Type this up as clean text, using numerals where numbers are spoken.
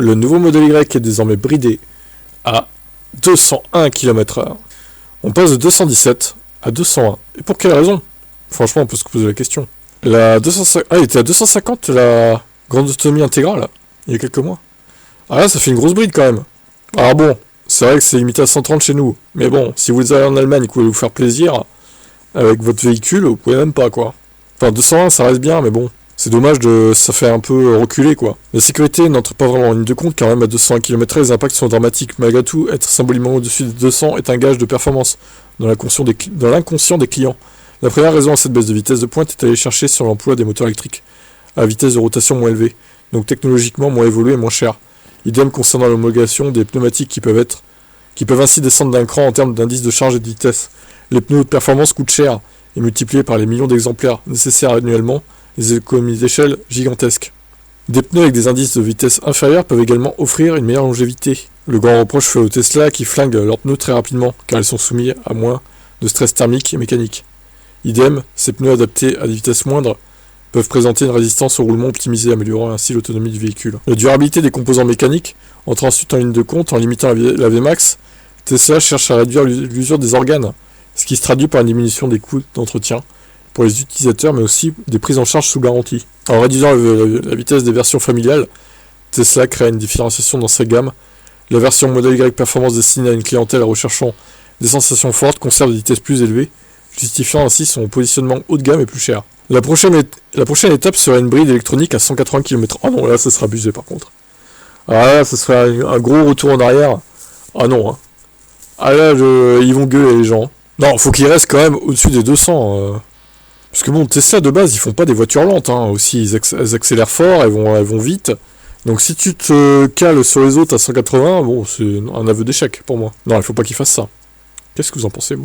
Le nouveau modèle Y est désormais bridé à 201 km/h. On passe de 217 à 201. Et pour quelle raison? Franchement, on peut se poser la question. La 250... Ah, il était à 250 la grande autonomie intégrale, il y a quelques mois. Ah là, ça fait une grosse bride quand même. Alors bon, c'est vrai que c'est limité à 130 chez nous. Mais bon, si vous allez en Allemagne et que vous voulez vous faire plaisir avec votre véhicule, vous pouvez même pas, quoi. Enfin, 201, ça reste bien, mais bon. C'est dommage ça fait un peu reculer, quoi. La sécurité n'entre pas vraiment en ligne de compte, car même à 201 km/h, les impacts sont dramatiques. Malgré tout, être symboliquement au-dessus des 200 est un gage de performance dans l'inconscient des clients. La première raison à cette baisse de vitesse de pointe est d'aller chercher sur l'emploi des moteurs électriques, à vitesse de rotation moins élevée, donc technologiquement moins évoluée et moins chère. Idem concernant l'homologation des pneumatiques qui peuvent ainsi descendre d'un cran en termes d'indice de charge et de vitesse. Les pneus de performance coûtent cher, et multipliés par les millions d'exemplaires nécessaires annuellement, les économies d'échelle gigantesques. Des pneus avec des indices de vitesse inférieurs peuvent également offrir une meilleure longévité. Le grand reproche fait aux Tesla qui flinguent leurs pneus très rapidement, car ils sont soumis à moins de stress thermique et mécanique. Idem, ces pneus adaptés à des vitesses moindres peuvent présenter une résistance au roulement optimisée, améliorant ainsi l'autonomie du véhicule. La durabilité des composants mécaniques entre ensuite en ligne de compte en limitant la Vmax. Tesla cherche à réduire l'usure des organes, ce qui se traduit par une diminution des coûts d'entretien pour les utilisateurs, mais aussi des prises en charge sous garantie. En réduisant la vitesse des versions familiales, Tesla crée une différenciation dans sa gamme. La version Model Y Performance destinée à une clientèle recherchant des sensations fortes conserve des vitesses plus élevées, justifiant ainsi son positionnement haut de gamme et plus cher. La prochaine étape serait une bride électronique à 180 km/h. Ah non, là ça serait abusé par contre. Ah là, ça serait un gros retour en arrière. Ah non, hein. Ah là, ils vont gueuler les gens. Non, faut qu'ils restent quand même au-dessus des 200. Parce que bon, Tesla de base, ils font pas des voitures lentes, hein. Aussi, elles accélèrent fort, elles vont vite. Donc si tu te cales sur les autres à 180, bon, c'est un aveu d'échec pour moi. Non, il faut pas qu'ils fassent ça. Qu'est-ce que vous en pensez, vous?